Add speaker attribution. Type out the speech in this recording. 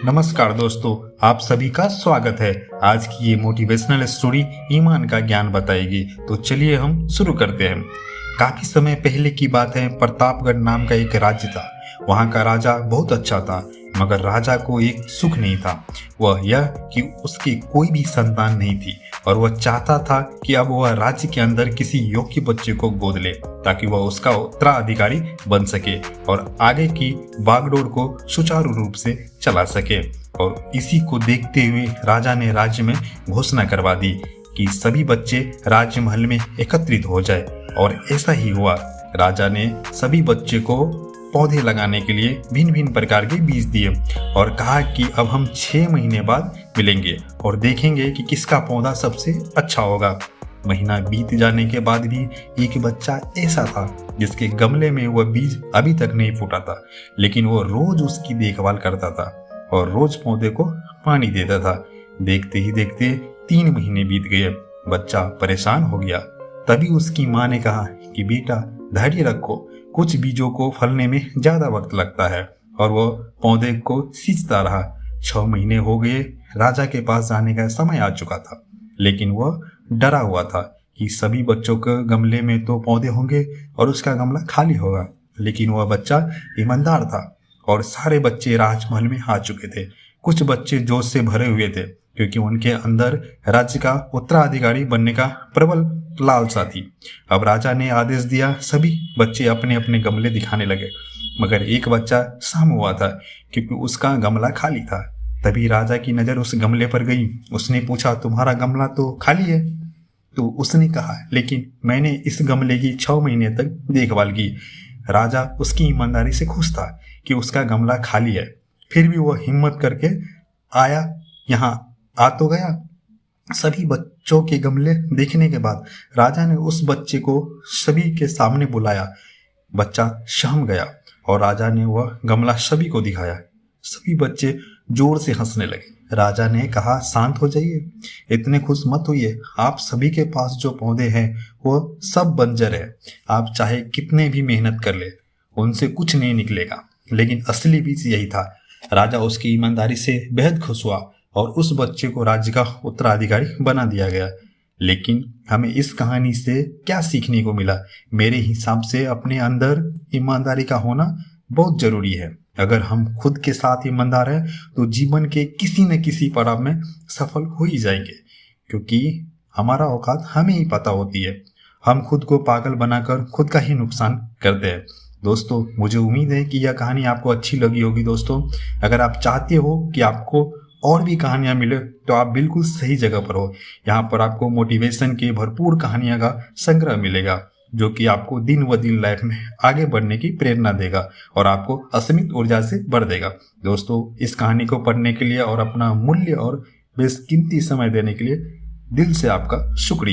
Speaker 1: नमस्कार दोस्तों, आप सभी का स्वागत है। आज की ये मोटिवेशनल स्टोरी ईमान का ज्ञान बताएगी। तो चलिए हम शुरू करते हैं। काफी समय पहले की बात है। प्रतापगढ़ नाम का एक राज्य था। वहाँ का राजा बहुत अच्छा था, मगर राजा को एक सुख नहीं था। वह यह कि उसकी कोई भी संतान नहीं थी और वह चाहता था कि अब वह राज्य के अंदर किसी योग्य बच्चे को गोद ले ताकि वह उसका उत्तराधिकारी बन सके और आगे की बागडोर को सुचारू रूप से चला सके। और इसी को देखते हुए राजा ने राज्य में घोषणा करवा दी कि सभी बच्चे राजमहल में एकत्रित हो जाए। और ऐसा ही हुआ। राजा ने सभी बच्चे को पौधे लगाने के लिए भिन्न भिन्न प्रकार के बीज दिए और कहा कि अब हम 6 महीने बाद मिलेंगे और देखेंगे कि किसका पौधा सबसे अच्छा होगा। महीना बीत जाने के बाद भी एक बच्चा ऐसा था जिसके गमले में वह बीज अभी तक नहीं फूटा था, लेकिन वो रोज उसकी देखभाल करता था और रोज पौधे को पानी देता था। देखते ही देखते 3 महीने बीत गए। बच्चा परेशान हो गया। तभी उसकी माँ ने कहा कि बेटा धैर्य रखो, कुछ बीजों को फलने में ज्यादा वक्त लगता है। और वो पौधे को सींचता रहा। 6 महीने हो गए। राजा के पास जाने का समय आ चुका था, लेकिन वह डरा हुआ था कि सभी बच्चों के गमले में तो पौधे होंगे और उसका गमला खाली होगा। लेकिन वह बच्चा ईमानदार था और सारे बच्चे राजमहल में आ चुके थे। कुछ बच्चे जोश से भरे हुए थे क्योंकि उनके अंदर राज्य का उत्तराधिकारी बनने का प्रबल लालसा थी। अब राजा ने आदेश दिया, सभी बच्चे अपने अपने गमले दिखाने लगे, मगर एक बच्चा साम हुआ था क्योंकि उसका गमला खाली था। तभी राजा की नजर उस गमले पर गई। उसने पूछा, तुम्हारा गमला तो खाली है? तो उसने कहा, लेकिन मैंने इस गमले की 6 महीने तक देखभाल की। राजा उसकी ईमानदारी से खुश था कि उसका गमला खाली है। फिर भी वह हिम्मत करके आया, यहाँ आ तो गया। सभी बच्चों के गमले देखने के बाद राजा ने उस बच्चे को सभी के सामने बुलाया। बच्चा सहम गया और राजा ने वह गमला सभी को दिखाया। सभी बच्चे जोर से हंसने लगे। राजा ने कहा, शांत हो जाइए, इतने खुश मत होइए। आप सभी के पास जो पौधे हैं वो सब बंजर है। आप चाहे कितने भी मेहनत कर ले, उनसे कुछ नहीं निकलेगा। लेकिन असली बीज यही था। राजा उसकी ईमानदारी से बेहद खुश हुआ और उस बच्चे को राज्य का उत्तराधिकारी बना दिया गया। लेकिन हमें इस कहानी से क्या सीखने को मिला? मेरे हिसाब से अपने अंदर ईमानदारी का होना बहुत जरूरी है। अगर हम खुद के साथ ईमानदार हैं तो जीवन के किसी न किसी पड़ाव में सफल हो ही जाएंगे, क्योंकि हमारा औकात हमें ही पता होती है। हम खुद को पागल बनाकर खुद का ही नुकसान करते हैं। दोस्तों, मुझे उम्मीद है कि यह कहानी आपको अच्छी लगी होगी। दोस्तों, अगर आप चाहते हो कि आपको और भी कहानियां मिले तो आप बिल्कुल सही जगह पर हो। यहाँ पर आपको मोटिवेशन की भरपूर कहानियां का संग्रह मिलेगा, जो कि आपको दिन व दिन लाइफ में आगे बढ़ने की प्रेरणा देगा और आपको असीमित ऊर्जा से भर देगा। दोस्तों, इस कहानी को पढ़ने के लिए और अपना मूल्य और बेशकीमती समय देने के लिए दिल से आपका शुक्रिया।